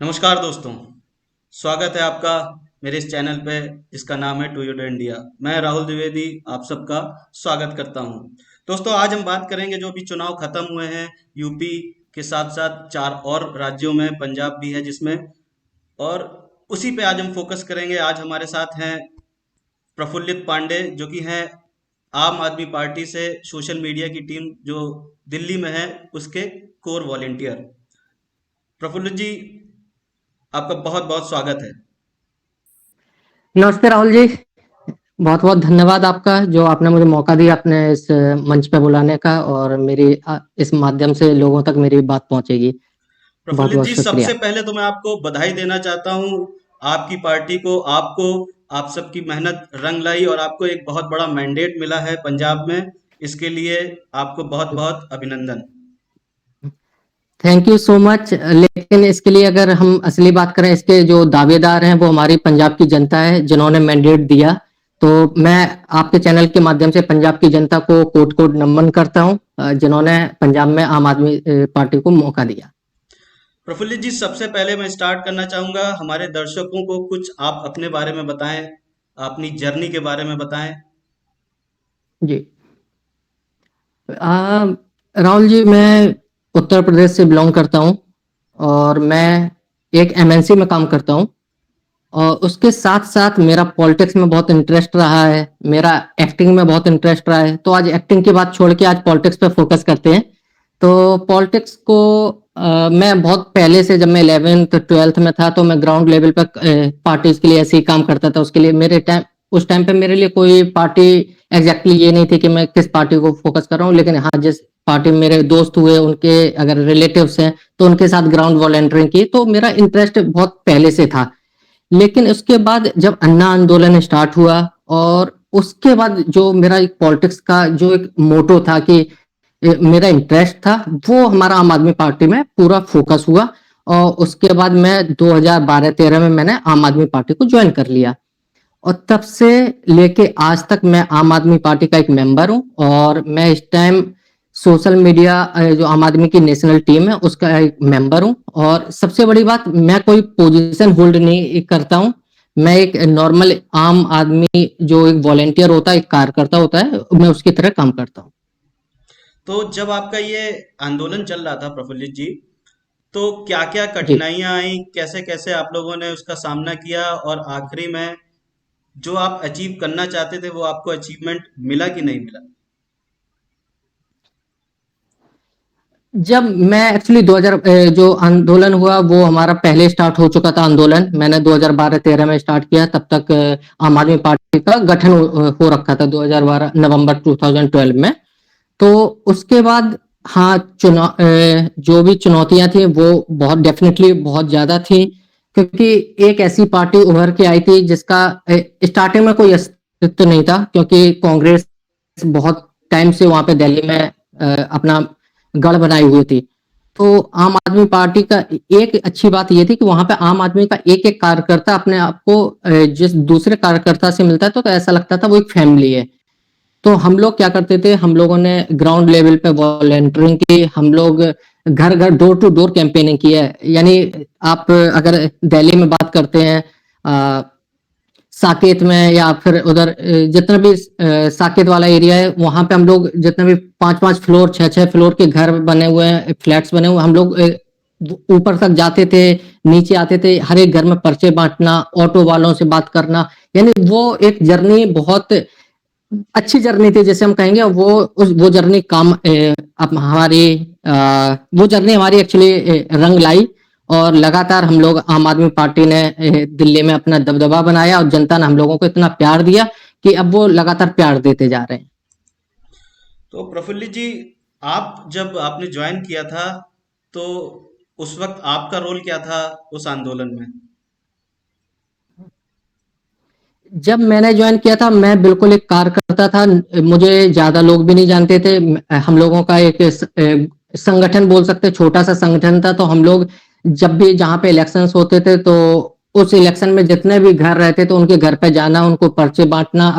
नमस्कार दोस्तों। स्वागत है आपका मेरे इस चैनल पे जिसका नाम है टू यूडो इंडिया। मैं राहुल द्विवेदी आप सबका स्वागत करता हूं। दोस्तों, आज हम बात करेंगे जो अभी चुनाव खत्म हुए हैं यूपी के साथ साथ चार और राज्यों में, पंजाब भी है जिसमें, और उसी पे आज हम फोकस करेंगे। आज हमारे साथ हैं प्रफुल्लित पांडे जो कि हैं आम आदमी पार्टी से सोशल मीडिया की टीम जो दिल्ली में है उसके कोर वॉलेंटियर। प्रफुल्लित जी, आपका बहुत बहुत स्वागत है। नमस्ते राहुल जी। बहुत बहुत धन्यवाद आपका जो आपने मुझे मौका दिया अपने इस मंच पे बुलाने का और मेरी इस माध्यम से लोगों तक मेरी बात पहुंचेगी। बहुत प्रफुल्लित बहुत जी, शुक्रिया। सबसे पहले तो मैं आपको बधाई देना चाहता हूँ। आपकी पार्टी को, आपको, आप सबकी मेहनत रंग लाई और आपको एक बहुत बड़ा मैंडेट मिला है पंजाब में। इसके लिए आपको बहुत बहुत अभिनंदन। Thank you so much. लेकिन इसके लिए अगर हम असली बात करें, इसके जो दावेदार हैं वो हमारी पंजाब की जनता है जिन्होंने मैंडेट दिया। तो मैं आपके चैनल के माध्यम से पंजाब की जनता को कोट कोट नमन करता हूँ, जिन्होंने पंजाब में आम आदमी पार्टी को मौका दिया। प्रफुल्लित जी, सबसे पहले मैं स्टार्ट करना चाहूंगा, हमारे दर्शकों को कुछ आप अपने बारे में बताएं, अपनी जर्नी के बारे में बताएं। जी। राहुल जी, मैं उत्तर प्रदेश से बिलोंग करता हूँ और मैं एक एमएनसी में काम करता हूँ। और उसके साथ साथ मेरा पॉलिटिक्स में बहुत इंटरेस्ट रहा है, मेरा एक्टिंग में बहुत इंटरेस्ट रहा है। तो आज एक्टिंग की बात छोड़ के आज पॉलिटिक्स पे फोकस करते हैं। तो पॉलिटिक्स को मैं बहुत पहले से, जब मैं 11th 12th में था तो मैं ग्राउंड लेवल पर पार्टीज के लिए ऐसे ही काम करता था। उसके लिए उस टाइम पे मेरे लिए कोई पार्टी एग्जैक्टली ये नहीं थी कि मैं किस पार्टी को फोकस कर रहा हूँ। लेकिन हाँ, जिस पार्टी में मेरे दोस्त हुए, उनके अगर रिलेटिव्स हैं तो उनके साथ ग्राउंड वॉलंटियरिंग की, तो मेरा इंटरेस्ट बहुत पहले से था। लेकिन उसके बाद जब अन्ना आंदोलन स्टार्ट हुआ और उसके बाद जो मेरा एक पॉलिटिक्स का जो एक मोटो था कि मेरा इंटरेस्ट था, वो हमारा आम आदमी पार्टी में पूरा फोकस हुआ। और उसके बाद मैं 2012-13 में मैंने आम आदमी पार्टी को ज्वाइन कर लिया और तब से लेके आज तक मैं आम आदमी पार्टी का एक मेंबर हूं। और मैं इस टाइम सोशल मीडिया, जो आम आदमी की नेशनल टीम है, उसका एक मेंबर हूं। और सबसे बड़ी बात, मैं कोई पोजीशन होल्ड नहीं करता हूं। मैं एक नॉर्मल आम आदमी जो एक वॉलेंटियर होता है, एक कार्यकर्ता होता है, मैं उसकी तरह काम करता हूं। तो जब आपका ये आंदोलन चल रहा था प्रफुल्लित जी, तो क्या क्या जी। कठिनाइयां आई, कैसे कैसे आप लोगों ने उसका सामना किया, और आखिरी में जो आप अचीव करना चाहते थे वो आपको अचीवमेंट मिला कि नहीं मिला? जब मैं एक्चुअली 2000 जो आंदोलन हुआ वो हमारा पहले स्टार्ट हो चुका था आंदोलन। मैंने 2012-13 में स्टार्ट किया, तब तक आम आदमी पार्टी का गठन हो रखा था 2012 नवंबर 2012 में। तो उसके बाद हाँ, जो भी चुनौतियां थी वो बहुत डेफिनेटली बहुत ज्यादा थी, क्योंकि एक ऐसी पार्टी उभर के आई थी जिसका स्टार्टिंग में कोई अस्तित्व नहीं था, क्योंकि कांग्रेस बहुत टाइम से वहां पे दिल्ली में अपना गढ़ बनाई हुई थी। तो आम आदमी पार्टी का एक अच्छी बात ये थी कि वहां पे आम आदमी का एक एक कार्यकर्ता अपने आप को जिस दूसरे कार्यकर्ता से मिलता है तो ऐसा लगता था वो एक फैमिली है। तो हम लोग क्या करते थे, हम लोगों ने ग्राउंड लेवल पे वॉलंटियरिंग की, हम लोग घर घर डोर टू डोर कैंपेनिंग की है। यानी आप अगर दिल्ली में बात करते हैं, साकेत में या फिर उधर जितना भी साकेत वाला एरिया है, वहां पे हम लोग जितने भी 5-5 फ्लोर 6-6 फ्लोर के घर बने हुए हैं, फ्लैट्स बने हुए, हम लोग ऊपर तक जाते थे, नीचे आते थे, हर एक घर में पर्चे बांटना, ऑटो वालों से बात करना। यानी वो एक जर्नी बहुत अच्छी जर्नी थी जैसे हम कहेंगे। वो जर्नी अब हमारी वो जर्नी हमारी एक्चुअली रंग लाई। और लगातार हम लोग आम आदमी पार्टी ने दिल्ली में अपना दबदबा बनाया और जनता ने हम लोगों को इतना प्यार दिया कि अब वो लगातार प्यार देते जा रहे हैं। तो प्रफुल्लित जी, आप जब आपने ज्वाइन किया था तो उस वक्त आपका रोल क्या था उस आंदोलन में? जब मैंने ज्वाइन किया था मैं बिल्कुल एक कार्यकर्ता था, मुझे ज्यादा लोग भी नहीं जानते थे। हम लोगों का एक संगठन बोल सकते, छोटा सा संगठन था। तो हम लोग जब भी जहाँ पे इलेक्शंस होते थे तो उस इलेक्शन में जितने भी घर रहते थे उनके घर पे जाना, उनको पर्चे बांटना,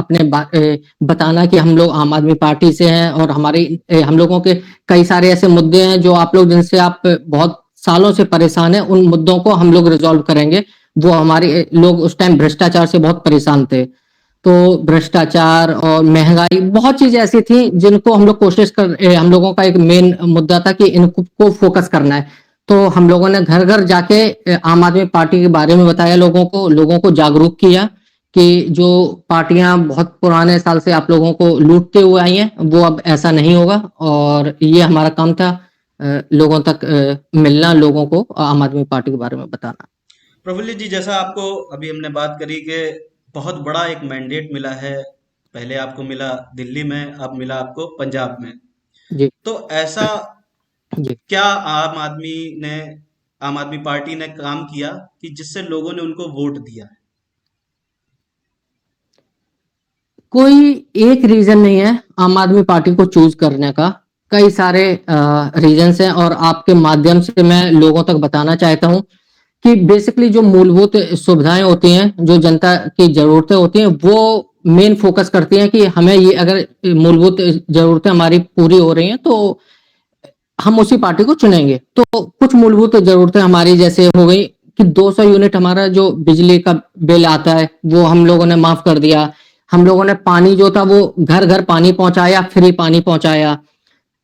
बताना कि हम लोग आम आदमी पार्टी से हैं और हम लोगों के कई सारे ऐसे मुद्दे हैं जो आप लोग जिनसे आप बहुत सालों से परेशान है, उन मुद्दों को हम लोग रिजॉल्व करेंगे। वो हमारे लोग उस टाइम भ्रष्टाचार से बहुत परेशान थे, तो भ्रष्टाचार और महंगाई बहुत चीजें ऐसी थी जिनको हम लोग हम लोगों का एक मेन मुद्दा था कि इनको को फोकस करना है। तो हम लोगों ने घर घर जाके आम आदमी पार्टी के बारे में बताया, लोगों को जागरूक किया कि जो पार्टियां बहुत पुराने साल से आप लोगों को लूटते हुए आई हैं, वो अब ऐसा नहीं होगा। और ये हमारा काम था, लोगों तक मिलना, लोगों को आम आदमी पार्टी के बारे में बताना। प्रफुल्लित जी, जैसा आपको अभी हमने बात करी कि बहुत बड़ा एक मैंडेट मिला है। पहले आपको मिला दिल्ली में, अब मिला आपको पंजाब में। जी। तो ऐसा जी। क्या ने आम आदमी पार्टी ने काम किया कि जिससे लोगों ने उनको वोट दिया? कोई एक रीजन नहीं है आम आदमी पार्टी को चूज करने का, कई सारे रीजंस हैं, और आपके माध्यम से मैं लोगों तक बताना चाहता हूं कि बेसिकली जो मूलभूत सुविधाएं होती हैं, जो जनता की जरूरतें होती हैं, वो मेन फोकस करती हैं कि हमें ये अगर मूलभूत जरूरतें हमारी पूरी हो रही हैं तो हम उसी पार्टी को चुनेंगे। तो कुछ मूलभूत जरूरतें हमारी जैसे हो गई कि 200 यूनिट हमारा जो बिजली का बिल आता है वो हम लोगों ने माफ कर दिया। हम लोगों ने पानी जो था वो घर घर पानी पहुंचाया, फ्री पानी पहुंचाया।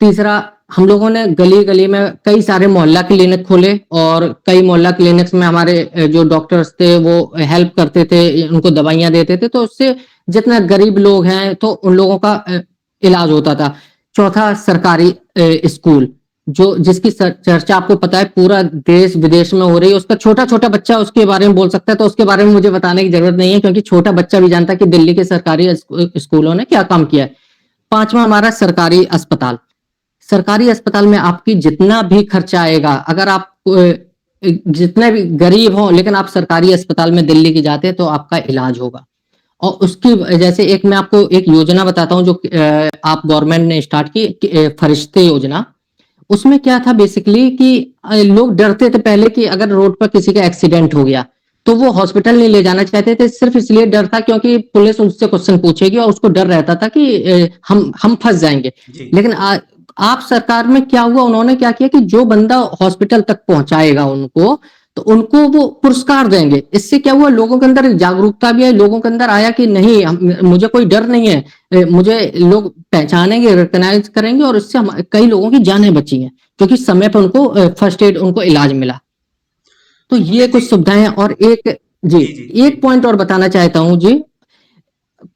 तीसरा, हम लोगों ने गली गली में कई सारे मोहल्ला क्लिनिक खोले, और कई मोहल्ला क्लिनिक्स में हमारे जो डॉक्टर्स थे वो हेल्प करते थे, उनको दवाइयां देते थे, तो उससे जितने गरीब लोग हैं तो उन लोगों का इलाज होता था। चौथा, सरकारी स्कूल, जो जिसकी चर्चा आपको पता है पूरा देश विदेश में हो रही है, उसका छोटा छोटा बच्चा उसके बारे में बोल सकता है, तो उसके बारे में मुझे बताने की जरूरत नहीं है, क्योंकि छोटा बच्चा भी जानता है कि दिल्ली के सरकारी स्कूलों ने क्या काम किया है। पांचवा, हमारा सरकारी अस्पताल। सरकारी अस्पताल में आपकी जितना भी खर्चा आएगा, अगर आप जितने भी गरीब हो लेकिन आप सरकारी अस्पताल में दिल्ली की जाते हैं तो आपका इलाज होगा। और उसकी जैसे एक मैं आपको एक योजना बताता हूँ जो आप गवर्नमेंट ने स्टार्ट की, फरिश्ते योजना। उसमें क्या था बेसिकली कि लोग डरते थे पहले कि अगर रोड पर किसी का एक्सीडेंट हो गया तो वो हॉस्पिटल नहीं ले जाना चाहते थे, सिर्फ इसलिए डर था क्योंकि पुलिस उससे क्वेश्चन पूछेगी, और उसको डर रहता था कि हम फंस जाएंगे। जी। लेकिन आप सरकार में क्या हुआ, उन्होंने क्या किया कि जो बंदा हॉस्पिटल तक पहुंचाएगा उनको, तो उनको वो पुरस्कार देंगे। इससे क्या हुआ, लोगों के अंदर जागरूकता भी है, लोगों के अंदर आया कि नहीं, मुझे कोई डर नहीं है, मुझे लोग पहचानेंगे, रिकॉग्नाइज करेंगे, और इससे कई लोगों की जानें बची हैं क्योंकि समय पर उनको फर्स्ट एड, उनको इलाज मिला। तो ये प्रफुल्लित जी। कुछ सुविधाएं हैं। और एक, जी, जी, जी, जी। एक पॉइंट और बताना चाहता हूं जी।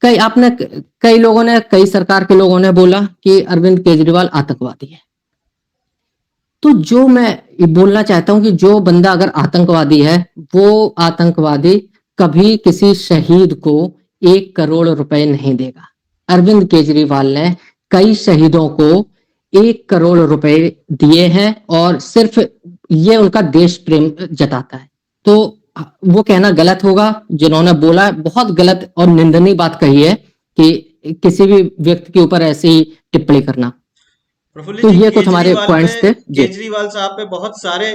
कई लोगों ने, कई सरकार के लोगों ने बोला कि अरविंद केजरीवाल आतंकवादी है। तो जो मैं ये बोलना चाहता हूं कि जो बंदा अगर आतंकवादी है, वो आतंकवादी कभी किसी शहीद को 1 करोड़ रुपए नहीं देगा। अरविंद केजरीवाल ने कई शहीदों को 1 करोड़ रुपए दिए हैं, और सिर्फ ये उनका देश प्रेम जताता है। तो वो कहना गलत होगा, जिन्होंने बोला बहुत गलत और निंदनीय बात कही है कि किसी भी व्यक्ति के ऊपर ऐसी टिप्पणी करना। प्रफुल्लित तो जी, ये कुछ हमारे पॉइंट्स थे जी। केजरीवाल साहब पे बहुत सारे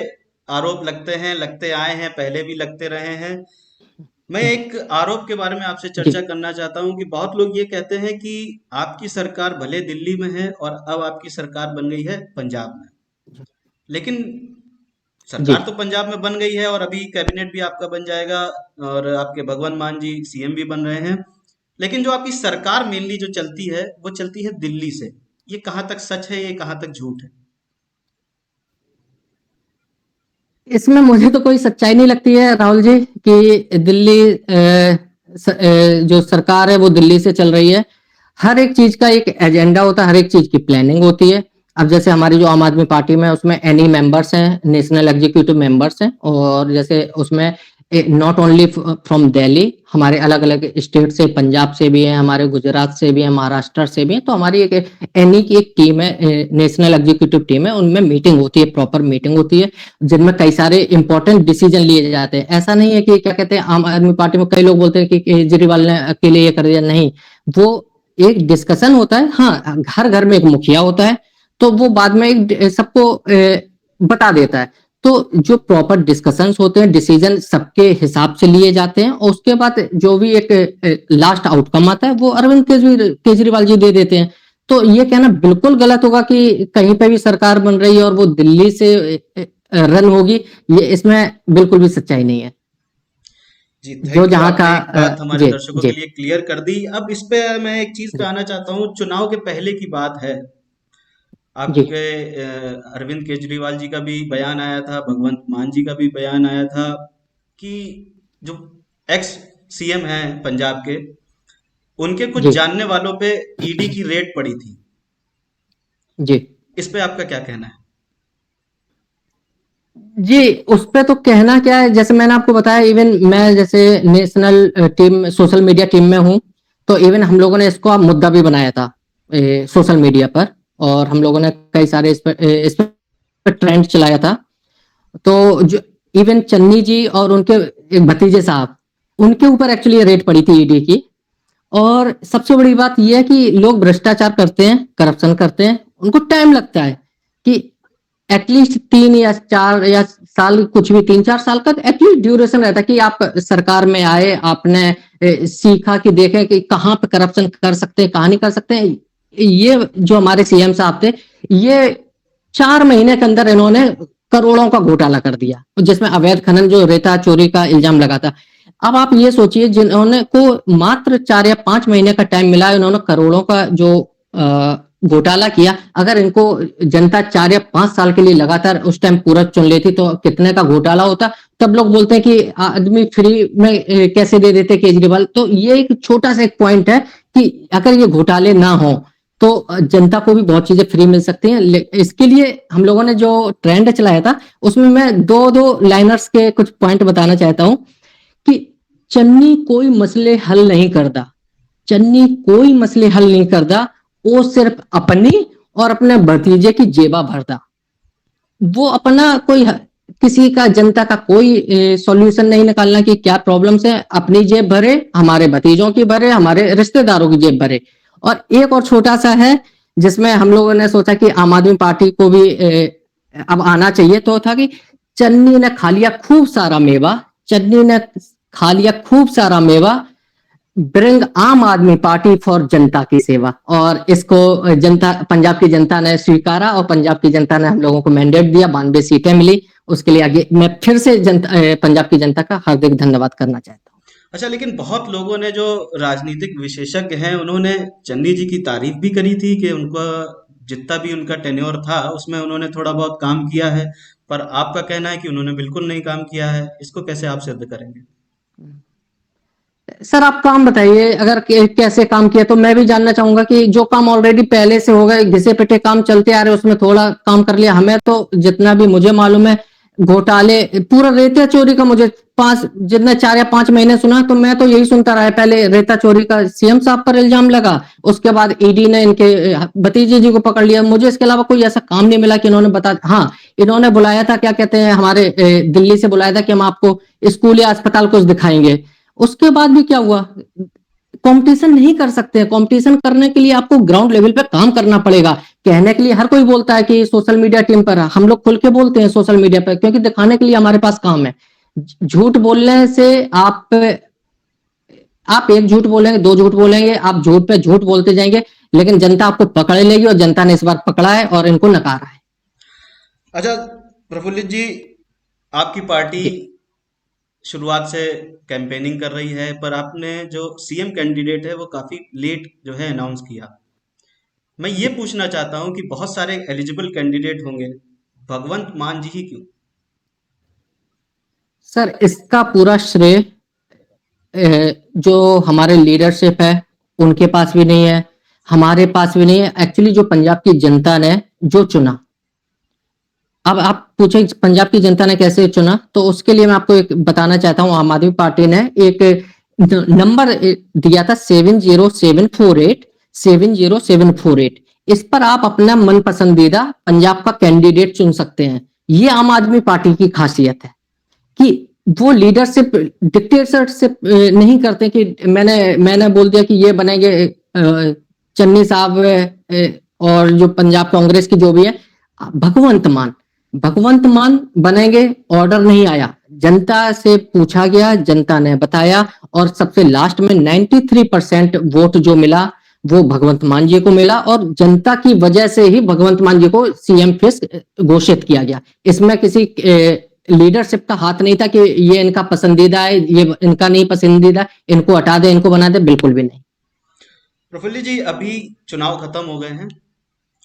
आरोप लगते हैं, लगते आए हैं, पहले भी लगते रहे हैं। मैं एक आरोप के बारे में आपसे जी। चर्चा करना चाहता हूं कि बहुत लोग ये कहते हैं कि आपकी सरकार भले दिल्ली में है और अब आपकी सरकार बन गई है पंजाब में, लेकिन जी। सरकार तो पंजाब में बन गई है और अभी कैबिनेट भी आपका बन जाएगा और आपके भगवंत मान जी सीएम भी बन रहे हैं। लेकिन जो आपकी सरकार मेनली जो चलती है वो चलती है दिल्ली से। ये कहाँ तक सच है, ये कहाँ तक झूठ है? इसमें मुझे तो कोई सच्चाई नहीं लगती है राहुल जी कि दिल्ली जो सरकार है वो दिल्ली से चल रही है। हर एक चीज का एक एजेंडा होता है, हर एक चीज की प्लानिंग होती है। अब जैसे हमारी जो आम आदमी पार्टी में, उसमें एनी मेंबर्स हैं, नेशनल एग्जीक्यूटिव मेंबर्स हैं, और जैसे उसमें नॉट ओनली फ्रॉम दिल्ली, हमारे अलग अलग स्टेट से, पंजाब से भी है, हमारे गुजरात से भी है, महाराष्ट्र से भी है। तो हमारी एक एनी की एक टीम है, नेशनल एग्जीक्यूटिव टीम है, उनमें मीटिंग होती है, प्रॉपर मीटिंग होती है, जिनमें कई सारे इंपॉर्टेंट डिसीजन लिए जाते हैं। ऐसा नहीं है कि क्या कहते हैं, आम आदमी पार्टी में कई लोग बोलते हैं कि केजरीवाल ने अकेले ये कर दिया, नहीं। वो एक डिस्कशन होता है, हाँ, हर घर में एक मुखिया होता है, तो वो बाद में एक सबको बता देता है। तो जो प्रॉपर डिस्कशंस होते हैं, डिसीजन सबके हिसाब से लिए जाते हैं, और उसके बाद जो भी एक लास्ट आउटकम आता है वो अरविंद केजरीवाल जी दे देते हैं। तो ये कहना बिल्कुल गलत होगा कि कहीं पे भी सरकार बन रही है और वो दिल्ली से रन होगी, ये इसमें बिल्कुल भी सच्चाई नहीं है। जी, जो थैंक यू। जहाँ का आपने एक बात हमारे जी दर्शकों के जी लिए क्लियर कर दी। अब इस पे मैं एक चीज पे जी आना चाहता हूँ। चुनाव के पहले की बात है, जी आपके अरविंद केजरीवाल जी का भी बयान आया था, भगवंत मान जी का भी बयान आया था कि जो एक्स सीएम हैं पंजाब के, उनके कुछ जी जानने वालों पे ईडी की रेड पड़ी थी। जी इस पे आपका क्या कहना है? जी। उस पे तो कहना क्या है, जैसे मैंने आपको बताया, इवन मैं जैसे national team social media team में हूँ, तो इवन हम लोगों ने इसको मुद्दा भी बनाया था सोशल मीडिया पर, और हम लोगों ने कई सारे इस पर ट्रेंड चलाया था। तो जो इवन चन्नी जी और उनके एक भतीजे साहब, उनके ऊपर एक्चुअली रेड पड़ी थी ईडी की। और सबसे बड़ी बात यह है कि लोग भ्रष्टाचार करते हैं, करप्शन करते हैं, उनको टाइम लगता है कि एटलीस्ट 3 या 4 या साल, कुछ भी 3-4 साल का एटलीस्ट ड्यूरेशन रहता है कि आप सरकार में आए, आपने सीखा कि देखें कि कहाँ पे करप्शन कर सकते हैं, कहाँ नहीं कर सकते हैं। ये जो हमारे सीएम साहब थे, ये 4 महीने के अंदर इन्होंने करोड़ों का घोटाला कर दिया, जिसमें अवैध खनन, जो रेता चोरी का इल्जाम लगा था। अब आप ये सोचिए, जिन्होंने को मात्र 4 या 5 महीने का टाइम मिला, इन्होंने करोड़ों का जो घोटाला किया। अगर इनको जनता 4 या 5 साल के लिए लगातार उस टाइम पूरा चुन लेती, तो कितने का घोटाला होता। तब लोग बोलते हैं कि आदमी फ्री में कैसे दे देते केजरीवाल। तो ये एक छोटा सा एक पॉइंट है कि अगर ये घोटाले ना हो तो जनता को भी बहुत चीजें फ्री मिल सकती हैं। इसके लिए हम लोगों ने जो ट्रेंड चलाया था, उसमें मैं दो दो लाइनर्स के कुछ पॉइंट बताना चाहता हूं कि चन्नी कोई मसले हल नहीं करता, चन्नी कोई मसले हल नहीं करता, वो सिर्फ अपनी और अपने भतीजे की जेबा भरता। वो अपना कोई किसी का, जनता का कोई सॉल्यूशन नहीं निकालना कि क्या प्रॉब्लम्स है। अपनी जेब भरे, हमारे भतीजों की भरे, हमारे रिश्तेदारों की जेब भरे। और एक और छोटा सा है, जिसमें हम लोगों ने सोचा कि आम आदमी पार्टी को भी अब आना चाहिए, तो था कि चन्नी ने खा लिया खूब सारा मेवा, चन्नी ने खा लिया खूब सारा मेवा, ब्रिंग आम आदमी पार्टी फॉर जनता की सेवा। और इसको जनता, पंजाब की जनता ने स्वीकारा, और पंजाब की जनता ने हम लोगों को मैंडेट दिया, 92 सीटें मिली। उसके लिए आगे मैं फिर से पंजाब की जनता का हार्दिक धन्यवाद करना चाहता हूँ। अच्छा, लेकिन बहुत लोगों ने, जो राजनीतिक विशेषज्ञ हैं, उन्होंने चन्नी जी की तारीफ भी करी थी कि उनका जितना भी उनका टेन्योर था उसमें उन्होंने थोड़ा बहुत काम किया है। पर आपका कहना है कि उन्होंने बिल्कुल नहीं काम किया है। इसको कैसे आप सिद्ध करेंगे? सर आप काम बताइए, अगर कैसे काम किया, तो मैं भी जानना चाहूंगा कि जो काम ऑलरेडी पहले से हो गए, घिसे पिटे काम चलते आ रहे, उसमें थोड़ा काम कर लिया। हमें तो जितना भी मुझे मालूम है, घोटाले, पूरा रेता चोरी का मुझे पांच, जितने 4 या 5 महीने सुना, तो मैं तो यही सुनता रहा। पहले रेता चोरी का सीएम साहब पर इल्जाम लगा, उसके बाद ईडी ने इनके भतीजे जी को पकड़ लिया। मुझे इसके अलावा कोई ऐसा काम नहीं मिला कि इन्होंने बता, हाँ इन्होंने बुलाया था, क्या कहते हैं, हमारे दिल्ली से बुलाया था कि हम आपको स्कूल या अस्पताल कुछ दिखाएंगे। उसके बाद भी क्या हुआ? कंपटीशन नहीं कर सकते। कंपटीशन करने के लिए आपको ग्राउंड लेवल पे काम करना पड़ेगा। कहने के लिए हर कोई बोलता है कि सोशल मीडिया टीम पर, हम लोग खुल के बोलते हैं सोशल मीडिया पर, क्योंकि दिखाने के लिए हमारे पास काम है। झूठ बोलने से आप एक झूठ बोलेंगे, दो झूठ बोलेंगे, आप झूठ पे झूठ बोलते जाएंगे, लेकिन जनता आपको पकड़ लेगी, और जनता ने इस बार पकड़ा है और इनको नकारा है। अच्छा, प्रफुल्लित जी, आपकी पार्टी जी शुरुआत से कैंपेनिंग कर रही है, पर आपने जो सीएम कैंडिडेट है वो काफी लेट जो है अनाउंस किया। मैं ये पूछना चाहता हूँ कि बहुत सारे एलिजिबल कैंडिडेट होंगे, भगवंत मान जी ही क्यों? सर, इसका पूरा श्रेय जो हमारे लीडरशिप है उनके पास भी नहीं है, हमारे पास भी नहीं है। एक्चुअली जो पंजाब की जनता ने जो चुना, अब आप पूछे पंजाब की जनता ने कैसे चुना, तो उसके लिए मैं आपको एक बताना चाहता हूँ। आम आदमी पार्टी ने एक नंबर दिया था, 70748 इस पर आप अपना मन पसंदीदा पंजाब का कैंडिडेट चुन सकते हैं। ये आम आदमी पार्टी की खासियत है कि वो लीडरशिप डिक्टेटरशिप नहीं करते कि मैंने बोल दिया कि ये बनेंगे चन्नी साहब, और जो पंजाब कांग्रेस की जो भी है, भगवंत मान, भगवंत मान बनेंगे। ऑर्डर नहीं आया, जनता से पूछा गया, जनता ने बताया, और सबसे लास्ट में 93% वोट जो मिला, वो भगवंत मान जी को मिला और जनता की वजह से ही भगवंत मान जी को सीएम फिर घोषित किया गया। इसमें किसी लीडरशिप का हाथ नहीं था कि ये इनका पसंदीदा है, ये इनका नहीं पसंदीदा, इनको हटा दे, इनको बना दे, बिल्कुल भी नहीं। प्रफुल्ल जी, अभी चुनाव खत्म हो गए हैं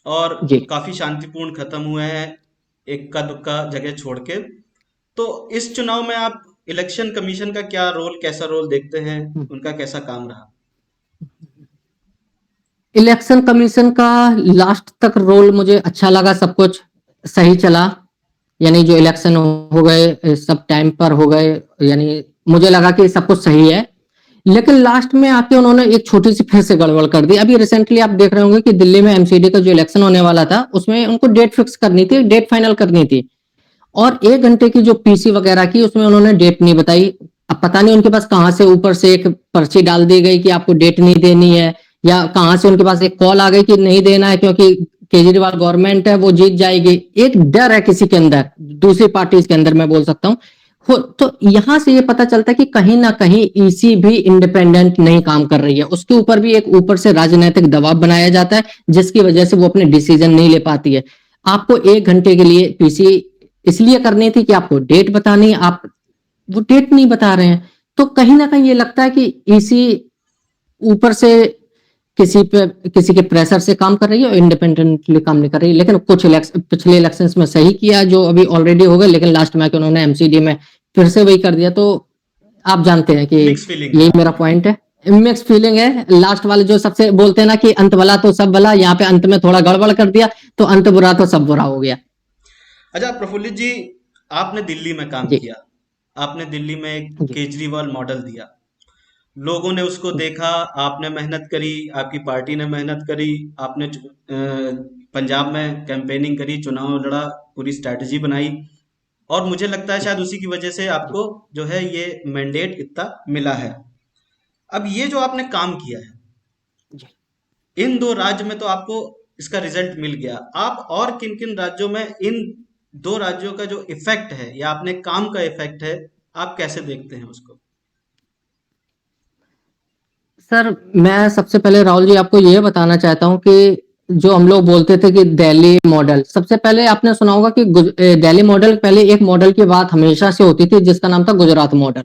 और जी। काफी शांतिपूर्ण खत्म हुए हैं, इक्का दुक्का जगह छोड़ के। तो इस चुनाव में आप इलेक्शन कमीशन का क्या रोल, कैसा रोल देखते हैं, उनका कैसा काम रहा? इलेक्शन कमीशन का लास्ट तक रोल मुझे अच्छा लगा, सब कुछ सही चला। यानी जो इलेक्शन हो गए सब टाइम पर हो गए, यानी मुझे लगा कि सब कुछ सही है। लेकिन लास्ट में आके उन्होंने एक छोटी सी फिर से गड़बड़ कर दी। अभी रिसेंटली आप देख रहे होंगे कि दिल्ली में एमसीडी का जो इलेक्शन होने वाला था, उसमें उनको डेट फिक्स करनी थी, डेट फाइनल करनी थी, और 1 घंटे की जो पीसी वगैरह की उसमें उन्होंने डेट नहीं बताई। अब पता नहीं उनके पास कहां से ऊपर से एक पर्ची डाल दी गई कि आपको डेट नहीं देनी है, या कहां से उनके पास एक कॉल आ गई कि नहीं देना है क्योंकि केजरीवाल गवर्नमेंट है, वो जीत जाएगी। एक डर है किसी के अंदर, दूसरी पार्टी के अंदर, मैं बोल सकता हूँ। तो यहां से ये पता चलता है कि कहीं ना कहीं ईसी भी इंडिपेंडेंट नहीं काम कर रही है, उसके ऊपर भी एक ऊपर से राजनीतिक दबाव बनाया जाता है, जिसकी वजह से वो अपने डिसीजन नहीं ले पाती है। आपको 1 घंटे के लिए पीसी इसलिए करनी थी कि आपको डेट बतानी, आप वो डेट नहीं बता रहे हैं। तो कहीं ना कहीं ये लगता है कि ईसी ऊपर से किसी के प्रेशर से काम कर रही है और इंडिपेंडेंटली काम नहीं कर रही। लेकिन कुछ पिछले इलेक्शंस में सही किया जो अभी ऑलरेडी हो गए, लेकिन लास्ट में आके उन्होंने एमसीडी में फिर से वही कर दिया। तो आप जानते हैं कि मिक्स फीलिंग है यही मेरा आपकी। पॉइंट है। मिक्स फीलिंग है। लास्ट वाले जो सबसे बोलते हैं ना कि अंत भला तो सब भला, यहाँ पे अंत में थोड़ा गड़बड़ कर दिया तो अंत बुरा तो सब बुरा हो गया। अच्छा प्रफुल्ल जी, आपने दिल्ली में काम जी। किया, आपने दिल्ली में एक जी। केजरीवाल मॉडल दिया, लोगों ने उसको देखा, आपने मेहनत करी, आपकी पार्टी ने मेहनत करी, आपने पंजाब में कैंपेनिंग करी, चुनाव लड़ा, पूरी स्ट्रैटेजी बनाई, और मुझे लगता है शायद उसी की वजह से जी। आपको जो है ये मैंडेट इतना मिला है। अब ये जो आपने काम किया है जी। इन दो राज्य में, तो आपको इसका रिजल्ट मिल गया। आप और किन किन राज्यों में इन दो राज्यों का जो इफेक्ट है या अपने काम का इफेक्ट है, आप कैसे देखते हैं उसको? सर, मैं सबसे पहले राहुल जी आपको ये बताना चाहता हूँ कि जो हम लोग बोलते थे कि दिल्ली मॉडल, सबसे पहले आपने सुना होगा कि दिल्ली मॉडल, पहले एक मॉडल की बात हमेशा से होती थी जिसका नाम था गुजरात मॉडल।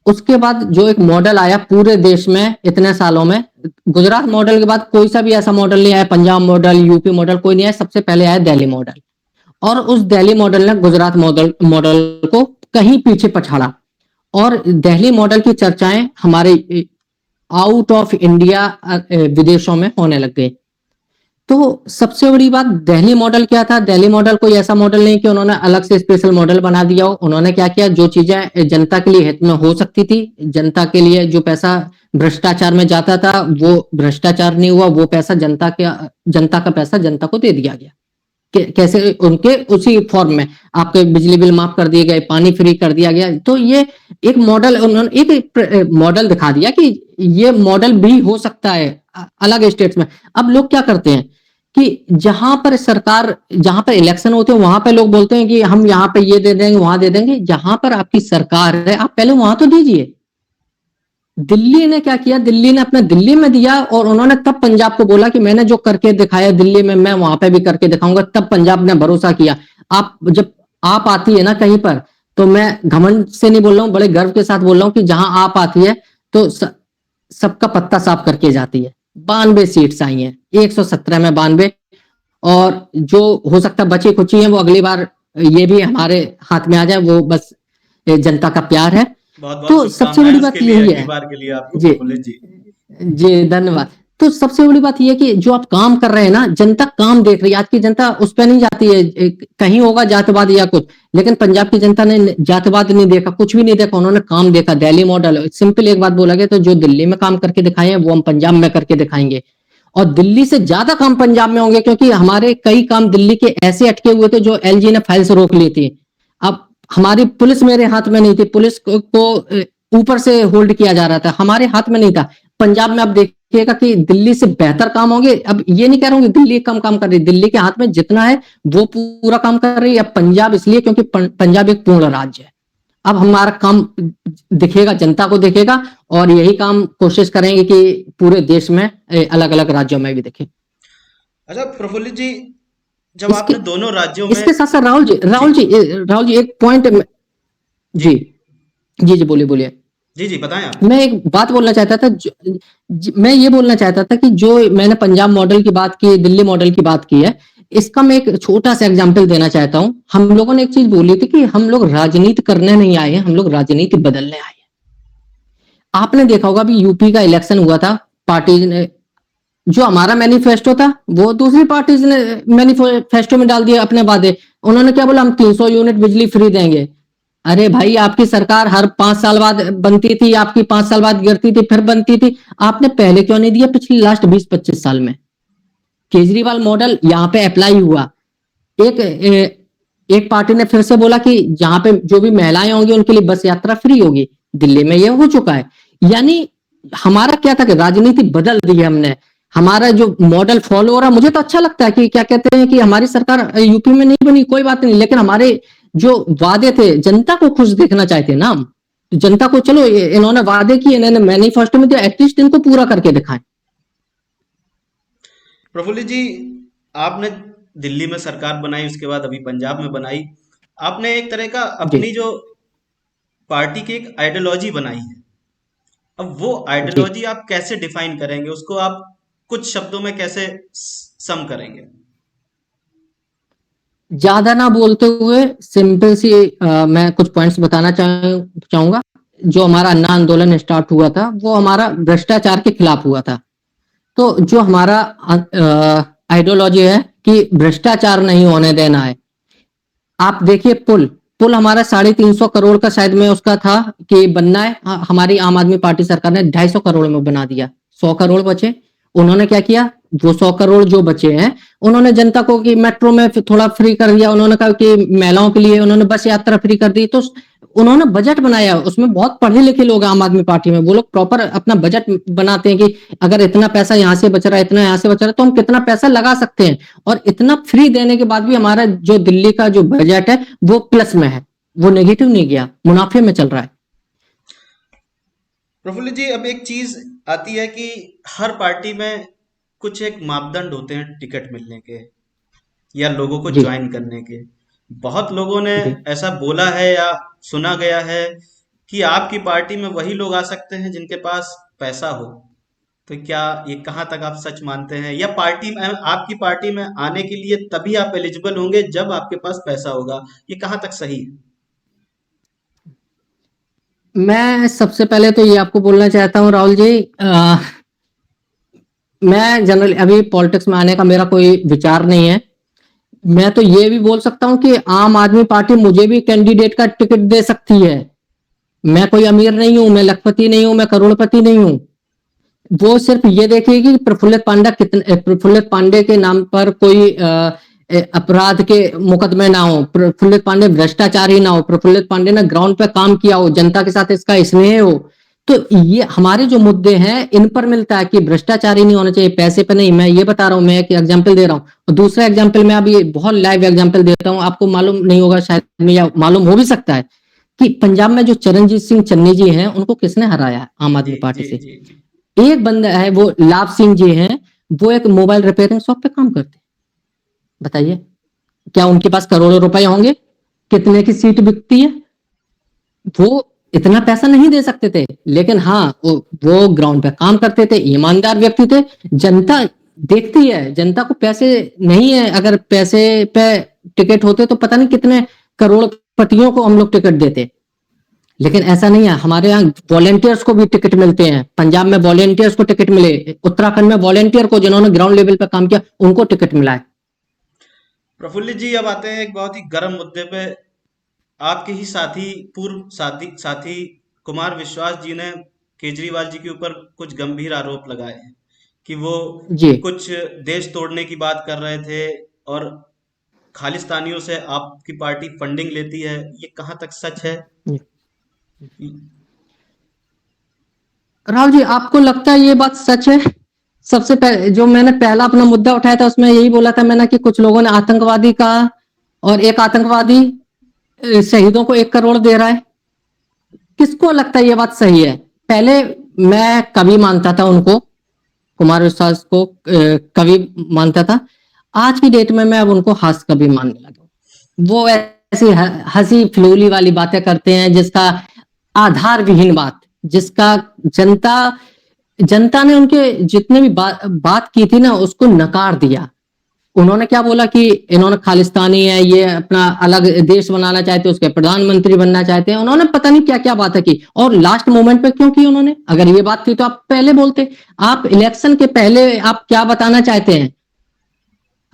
उसके बाद जो एक मॉडल आया पूरे देश में इतने सालों में, गुजरात मॉडल के बाद कोई सा भी ऐसा मॉडल नहीं आया, पंजाब मॉडल, यूपी मॉडल, कोई नहीं आया, सबसे पहले आया दिल्ली मॉडल। और उस दिल्ली मॉडल ने गुजरात मॉडल मॉडल को कहीं पीछे पछाड़ा, और दिल्ली मॉडल की चर्चाएं हमारे आउट ऑफ इंडिया विदेशों में होने लग गई। तो सबसे बड़ी बात, दिल्ली मॉडल क्या था? दिल्ली मॉडल कोई ऐसा मॉडल नहीं कि उन्होंने अलग से स्पेशल मॉडल बना दिया हो। उन्होंने क्या किया, जो चीजें जनता के लिए हित में हो सकती थी, जनता के लिए जो पैसा भ्रष्टाचार में जाता था वो भ्रष्टाचार नहीं हुआ, वो पैसा जनता का पैसा जनता को दे दिया गया। कैसे? उनके उसी फॉर्म में आपके बिजली बिल माफ कर दिए गए, पानी फ्री कर दिया गया। तो ये एक मॉडल, उन्होंने एक मॉडल दिखा दिया कि ये मॉडल भी हो सकता है अलग स्टेट्स में। अब लोग क्या करते हैं कि जहां पर सरकार, जहां पर इलेक्शन होते हैं वहां पर लोग बोलते हैं कि हम यहाँ पे ये दे देंगे, वहां दे देंगे। जहां पर आपकी सरकार है आप पहले वहां तो दीजिए। दिल्ली ने क्या किया, दिल्ली ने अपना दिल्ली में दिया, और उन्होंने तब पंजाब को बोला कि मैंने जो करके दिखाया दिल्ली में, मैं वहां पे भी करके दिखाऊंगा। तब पंजाब ने भरोसा किया। आप जब आप आती है ना कहीं पर, तो मैं घमंड से नहीं बोल रहा हूँ, बड़े गर्व के साथ बोल रहा हूँ कि जहां आप आती है तो सबका पत्ता साफ करके जाती है। 92 सीट्स आई हैं, 117 में 92। और जो हो सकता बची खुची है वो अगली बार ये भी हमारे हाथ में आ जाए, वो बस जनता का प्यार है। बहुत बहुत तो सबसे शुभकामनाएं बड़ी उसके बात लिए, यही अगली है। बार के लिए आपको जी। प्रफुल्ल जी। जी धन्यवाद। तो सबसे बड़ी बात यह है कि जो आप काम कर रहे हैं ना, जनता काम देख रही है। आज की जनता उस पर नहीं जाती है, कहीं होगा जातिवाद या कुछ, लेकिन पंजाब की जनता ने जातिवाद नहीं देखा, कुछ भी नहीं देखा, उन्होंने काम देखा। दिल्ली मॉडल सिंपल एक बात बोला गया, तो जो दिल्ली में काम करके दिखाए हैं वो हम पंजाब में करके दिखाएंगे, और दिल्ली से ज्यादा काम पंजाब में होंगे, क्योंकि हमारे कई काम दिल्ली के ऐसे अटके हुए थे जो एलजी ने फाइल्स रोक ली थी। अब हमारी पुलिस मेरे हाथ में नहीं थी, पुलिस को ऊपर से होल्ड किया जा रहा था, हमारे हाथ में नहीं था। पंजाब में आप देखिएगा कि दिल्ली से बेहतर काम होंगे। अब ये नहीं कह रहा हूं कि दिल्ली कम काम कर रही है, दिल्ली के हाथ में जितना है वो पूरा काम कर रही है। अब पंजाब इसलिए क्योंकि पंजाब एक पूर्ण राज्य है, अब हमारा काम दिखेगा, जनता को दिखेगा, और यही काम कोशिश करेंगे कि पूरे देश में, अलग अलग राज्यों में भी दिखे। अच्छा प्रफुल्ल जी, जब इसके आपने दोनों राज्यों में। इसके साथ साथ राहुल जी, जी राहुल जी एक पॉइंट। जी जी, जी, जी, बोलिए, बोलिए। जी जी बताएं आप। मैं एक बात बोलना चाहता था, मैं ये बोलना चाहता था कि जो मैंने पंजाब मॉडल की बात की, दिल्ली मॉडल की बात की है, इसका मैं एक छोटा सा एग्जांपल देना चाहता हूं। हम लोगों ने एक चीज बोली थी कि हम लोग राजनीति करने नहीं आए हैं, हम लोग राजनीति बदलने आए हैं। आपने देखा होगा अभी यूपी का इलेक्शन हुआ था, पार्टी ने जो हमारा मैनिफेस्टो था वो दूसरी पार्टी ने मैनिफेस्टो में डाल दिया अपने वादे। उन्होंने क्या बोला, हम 300 यूनिट बिजली फ्री देंगे। अरे भाई, आपकी सरकार हर 5 साल बाद बनती थी, आपकी 5 साल बाद गिरती थी, फिर बनती थी। आपने पहले क्यों नहीं दिया पिछले लास्ट 20-25 साल में? केजरीवाल मॉडल यहाँ पे अप्लाई हुआ। एक एक पार्टी ने फिर से बोला कि जहां पे जो भी महिलाएं होंगी उनके लिए बस यात्रा फ्री होगी। दिल्ली में ये हो चुका है। यानी हमारा क्या था कि राजनीति बदल दी है हमने। हमारा जो मॉडल फॉलो हो रहा, मुझे तो अच्छा लगता है कि क्या कहते हैं कि हमारी सरकार यूपी में नहीं बनी, कोई बात नहीं, लेकिन हमारे जो वादे थे जनता को खुश देखना चाहते हैं ना हम। तो जनता को, चलो इन्होंने वादे किए, इन्होंने मैनिफेस्टो में दिया, एटलीस्ट इनको पूरा करके दिखाएं। प्रफुल्ल जी, आपने दिल्ली में सरकार बनाई, उसके बाद अभी पंजाब में बनाई। आपने एक तरह का जी, अपनी जो पार्टी की एक आइडियोलॉजी बनाई है। अब वो जी। आइडियोलॉजी आप कैसे डिफाइन करेंगे, उसको आप कुछ शब्दों में कैसे सम करेंगे? ज्यादा ना बोलते हुए सिंपल सी मैं कुछ पॉइंट्स बताना चाहूंगा। जो हमारा अन्ना आंदोलन स्टार्ट हुआ था वो हमारा भ्रष्टाचार के खिलाफ हुआ था। तो जो हमारा आइडियोलॉजी है कि भ्रष्टाचार नहीं होने देना है। आप देखिए, पुल पुल हमारा 350 करोड़ का शायद में उसका था कि बनना है। हमारी आम आदमी पार्टी सरकार ने 250 करोड़ में बना दिया। 100 करोड़ बचे। उन्होंने क्या किया, वो 100 करोड़ जो बचे हैं, उन्होंने जनता को कि मेट्रो में थोड़ा फ्री कर दिया। उन्होंने कहा कि महिलाओं के लिए उन्होंने बस यात्रा फ्री कर दी। तो उन्होंने बजट बनाया, उसमें बहुत पढ़े लिखे लोग हैं आम आदमी पार्टी में, वो लोग प्रॉपर अपना बजट बनाते हैं कि अगर इतना पैसा यहाँ से बच रहा है, इतना यहाँ से बच रहा है, तो हम कितना पैसा लगा सकते हैं। और इतना फ्री देने के बाद भी हमारा जो दिल्ली का जो बजट है वो प्लस में है, वो नेगेटिव नहीं गया, मुनाफे में चल रहा है। प्रफुल्ल जी, अब एक चीज आती है कि हर पार्टी में कुछ एक मापदंड होते हैं टिकट मिलने के या लोगों को जी, ज्वाइन करने के। बहुत लोगों ने जी। ऐसा बोला है या सुना गया है कि आपकी पार्टी में वही लोग आ सकते हैं जिनके पास पैसा हो। तो क्या ये कहाँ तक आप सच मानते हैं, या पार्टी में, आपकी पार्टी में आने के लिए तभी आप एलिजिबल होंगे जब आपके पास पैसा होगा? ये कहाँ तक सही है? मैं सबसे पहले तो ये आपको बोलना चाहता हूँ राहुल जी, मैं जनरली अभी पॉलिटिक्स में आने का मेरा कोई विचार नहीं है। मैं तो ये भी बोल सकता हूँ कि आम आदमी पार्टी मुझे भी कैंडिडेट का टिकट दे सकती है। मैं कोई अमीर नहीं हूं, मैं लखपति नहीं हूं, मैं करोड़पति नहीं हूं। वो सिर्फ ये देखेगी कि प्रफुल्लित पांडे के नाम पर कोई अपराध के मुकदमे ना हो, प्रफुल्लित पांडे भ्रष्टाचारी ना हो, प्रफुल्लित पांडे ने ग्राउंड पे काम किया हो, जनता के साथ इसका स्नेह हो। तो ये हमारे जो मुद्दे हैं इन पर मिलता है कि भ्रष्टाचारी नहीं होना चाहिए, पैसे पे नहीं। मैं ये बता रहा हूँ, मैं एक एग्जाम्पल दे रहा हूँ, और दूसरा एग्जाम्पल मैं अभी बहुत लाइव एग्जाम्पल देता हूँ, आपको मालूम नहीं होगा शायद में, या मालूम हो भी सकता है कि पंजाब में जो चरणजीत सिंह चन्नी जी हैं उनको किसने हराया है आम जी आदमी पार्टी जी से। जी जी। एक बंदा है वो लाभ सिंह जी हैं, वो एक मोबाइल रिपेयरिंग शॉप पे काम करते हैं। बताइए, क्या उनके पास करोड़ों रुपए होंगे? कितने की सीट बिकती है? वो इतना पैसा नहीं दे सकते थे, लेकिन हाँ वो ग्राउंड पे काम करते थे, ईमानदार व्यक्ति थे। जनता देखती है, जनता को पैसे नहीं है, अगर पैसे पे टिकट होते तो पता नहीं कितने करोड़पतियों को हम लोग टिकट देते। लेकिन ऐसा नहीं है, हमारे यहाँ वॉलेंटियर्स को भी टिकट मिलते हैं। पंजाब में वॉलेंटियर्स को टिकट मिले, उत्तराखंड में वॉलेंटियर को जिन्होंने ग्राउंड लेवल पर काम किया उनको टिकट मिला है। प्रफुल्ल जी, अब आते हैं एक बहुत ही गर्म मुद्दे पे। आपके ही साथी, पूर्व साथी साथी कुमार विश्वास जी ने केजरीवाल जी के ऊपर कुछ गंभीर आरोप लगाए हैं कि वो जी, कुछ देश तोड़ने की बात कर रहे थे और खालिस्तानियों से आपकी पार्टी फंडिंग लेती है। ये कहाँ तक सच है? जी। राहुल जी, आपको लगता है ये बात सच है? सबसे पहले जो मैंने पहला अपना मुद्दा उठाया था उसमें यही बोला था मैंने कि कुछ लोगों ने आतंकवादी कहा, और एक आतंकवादी शहीदों को 1 करोड़ दे रहा है। किसको लगता है ये बात सही है? पहले मैं कवि मानता था उनको, कुमार विश्वास को कवि मानता था। आज की डेट में मैं अब उनको हास्य कवि मानने लगा हूं। वो ऐसी हंसी फिजूली वाली बातें करते हैं जिसका आधार विहीन बात, जिसका जनता जनता ने उनके जितने भी बात की थी ना उसको नकार दिया। उन्होंने क्या बोला कि इन्होंने खालिस्तानी है, ये अपना अलग देश बनाना चाहते हैं, उसके प्रधानमंत्री बनना चाहते हैं। उन्होंने पता नहीं क्या क्या बातें की, और लास्ट मोमेंट पे क्यों की उन्होंने? अगर ये बात थी तो आप पहले बोलते। आप इलेक्शन के पहले आप क्या बताना चाहते हैं?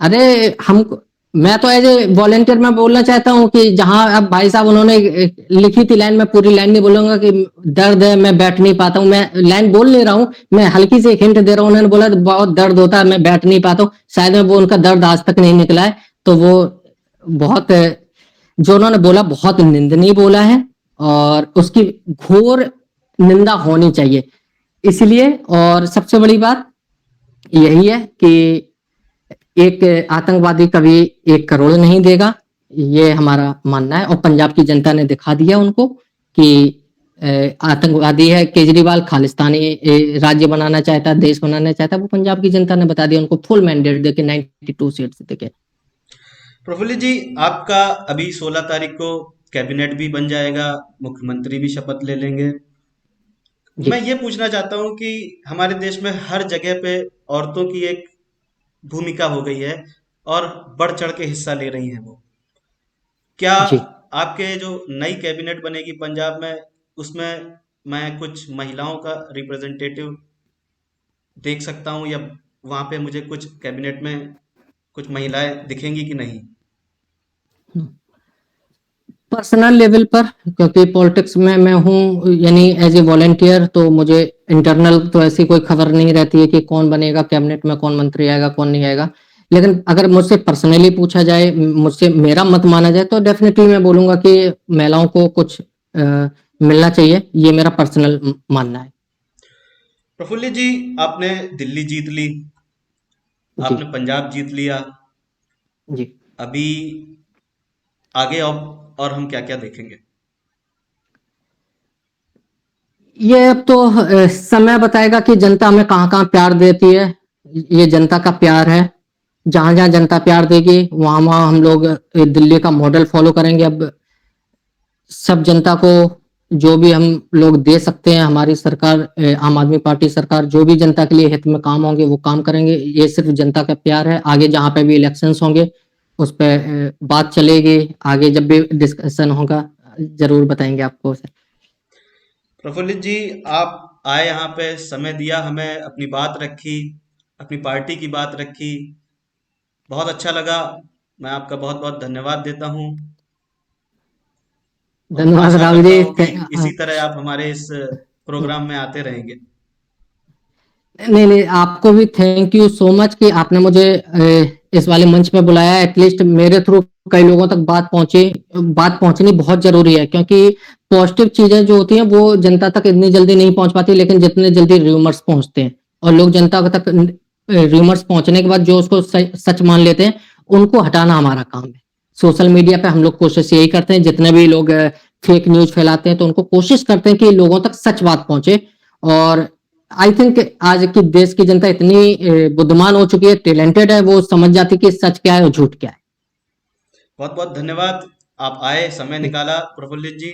अरे हम मैं तो एज ए वॉलेंटियर में बोलना चाहता हूँ कि जहां अब भाई साहब उन्होंने लिखी थी लाइन, मैं पूरी लाइन नहीं बोलूंगा कि दर्द है मैं बैठ नहीं पाता हूँ, मैं लाइन बोल नहीं रहा हूँ, मैं हल्की से एक हिंट दे रहा हूँ। उन्होंने बोला बहुत दर्द होता है मैं बैठ नहीं पाता हूँ, शायद में वो उनका दर्द आज तक नहीं निकला है। तो वो बहुत जो उन्होंने बोला बहुत निंदनीय बोला है, और उसकी घोर निंदा होनी चाहिए। इसलिए और सबसे बड़ी बात यही है कि एक आतंकवादी कभी 1 करोड़ नहीं देगा, ये हमारा मानना है। और पंजाब की जनता ने दिखा दिया उनको कि आतंकवादी है केजरीवाल, खालिस्तानी राज्य बनाना चाहता है, देश बनाना चाहता है। वो पंजाब की जनता ने बता दिया, उनको फुल मैंडेट देके 92 सीट्स देके। प्रफुल्ल जी, आपका अभी 16 तारीख को कैबिनेट भी बन जाएगा, मुख्यमंत्री भी शपथ ले लेंगे। जी मैं ये पूछना चाहता हूँ कि हमारे देश में हर जगह पे औरतों की एक भूमिका हो गई है और बढ़ चढ़ के हिस्सा ले रही हैं वो। क्या जी आपके जो नई कैबिनेट बनेगी पंजाब में, उसमें मैं कुछ महिलाओं का रिप्रेजेंटेटिव देख सकता हूँ, या वहाँ पे मुझे कुछ कैबिनेट में कुछ महिलाएं दिखेंगी कि नहीं? पर्सनल लेवल पर, क्योंकि पॉलिटिक्स में मैं हूँ यानी एज ए वॉलेंटियर, तो मुझे इंटरनल तो ऐसी कोई खबर नहीं रहती है कि कौन बनेगा कैबिनेट में, कौन मंत्री आएगा कौन नहीं आएगा। लेकिन अगर मुझसे पर्सनली पूछा जाए, मुझसे मेरा मत माना जाए, तो डेफिनेटली मैं बोलूंगा कि महिलाओं को कुछ मिलना चाहिए। ये मेरा पर्सनल मानना है। प्रफुल्ल जी, आपने दिल्ली जीत ली, जी आपने पंजाब जीत लिया, जी। अभी आगे अब और हम क्या क्या देखेंगे? ये अब तो समय बताएगा कि जनता हमें कहाँ कहाँ प्यार देती है। ये जनता का प्यार है, जहां जहां जनता प्यार देगी वहां वहां हम लोग दिल्ली का मॉडल फॉलो करेंगे। अब सब जनता को जो भी हम लोग दे सकते हैं, हमारी सरकार आम आदमी पार्टी सरकार जो भी जनता के लिए हित में काम होंगे वो काम करेंगे। ये सिर्फ जनता का प्यार है। आगे जहां पे भी इलेक्शंस होंगे उस पर बात चलेगी, आगे जब भी डिस्कशन होगा जरूर बताएंगे आपको सर। प्रफुल्ल जी, आप आए यहाँ पे, समय दिया हमें, अपनी बात रखी, अपनी पार्टी की बात रखी, बहुत अच्छा लगा। मैं आपका बहुत बहुत धन्यवाद देता हूँ और धन्यवाद आशा राहुल करता जी। हूँ कि इसी तरह आप हमारे इस प्रोग्राम में आते रहेंगे। नहीं नहीं, आपको भी थैंक यू सो मच कि आपने मुझे इस वाले मंच पे बुलाया। एटलीस्ट मेरे थ्रू कई लोगों तक बात पहुंचनी बहुत जरूरी है, क्योंकि पॉजिटिव चीजें जो होती हैं वो जनता तक इतनी जल्दी नहीं पहुंच पाती, लेकिन जितने जल्दी रूमर्स पहुंचते हैं और लोग जनता तक रूमर्स पहुंचने के बाद जो उसको सच मान लेते हैं, उनको हटाना हमारा काम है। सोशल मीडिया पे हम लोग कोशिश यही करते हैं, जितने भी लोग फेक न्यूज फैलाते हैं तो उनको कोशिश करते हैं कि लोगों तक सच बात पहुंचे। और आई थिंक आज की देश की जनता इतनी बुद्धिमान हो चुकी है, टैलेंटेड है, वो समझ जाती है कि सच क्या है और झूठ क्या है। बहुत बहुत धन्यवाद, आप आए, समय जी। निकाला प्रफुल्ल जी।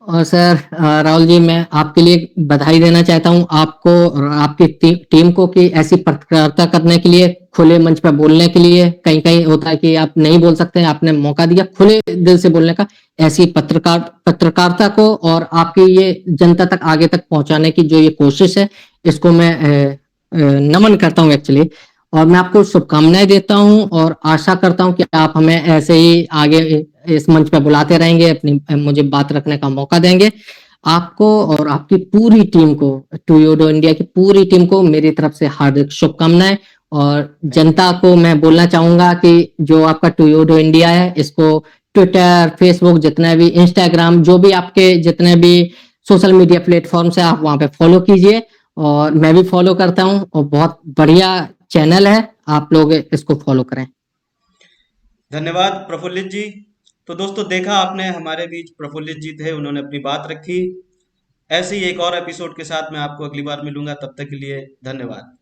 और सर राहुल जी, मैं आपके लिए बधाई देना चाहता हूं आपको और आपकी टीम को कि ऐसी पत्रकारिता करने के लिए, खुले मंच पर बोलने के लिए। कहीं कहीं होता है कि आप नहीं बोल सकते हैं, आपने मौका दिया खुले दिल से बोलने का। ऐसी पत्रकारिता को और आपकी ये जनता तक आगे तक पहुंचाने की जो ये कोशिश है, इसको मैं नमन करता हूं एक्चुअली। और मैं आपको शुभकामनाएं देता हूं और आशा करता हूं कि आप हमें ऐसे ही आगे इस मंच पे बुलाते रहेंगे, अपनी मुझे बात रखने का मौका देंगे। आपको और आपकी पूरी टीम को, टू यूडो इंडिया की पूरी टीम को मेरी तरफ से हार्दिक शुभकामनाएं। और थैंक यू। जनता को मैं बोलना चाहूंगा कि जो आपका टू यूडो इंडिया है, इसको ट्विटर, फेसबुक, जितने भी इंस्टाग्राम, जो भी आपके जितने भी सोशल मीडिया प्लेटफॉर्म है, आप वहां पे फॉलो कीजिए। और मैं भी फॉलो करता हूँ, और बहुत बढ़िया चैनल है, आप लोग इसको फॉलो करें। धन्यवाद प्रफुल्लित जी। तो दोस्तों देखा आपने, हमारे बीच प्रफुल्लित जी थे, उन्होंने अपनी बात रखी। ऐसे ही एक और एपिसोड के साथ मैं आपको अगली बार मिलूंगा, तब तक के लिए धन्यवाद।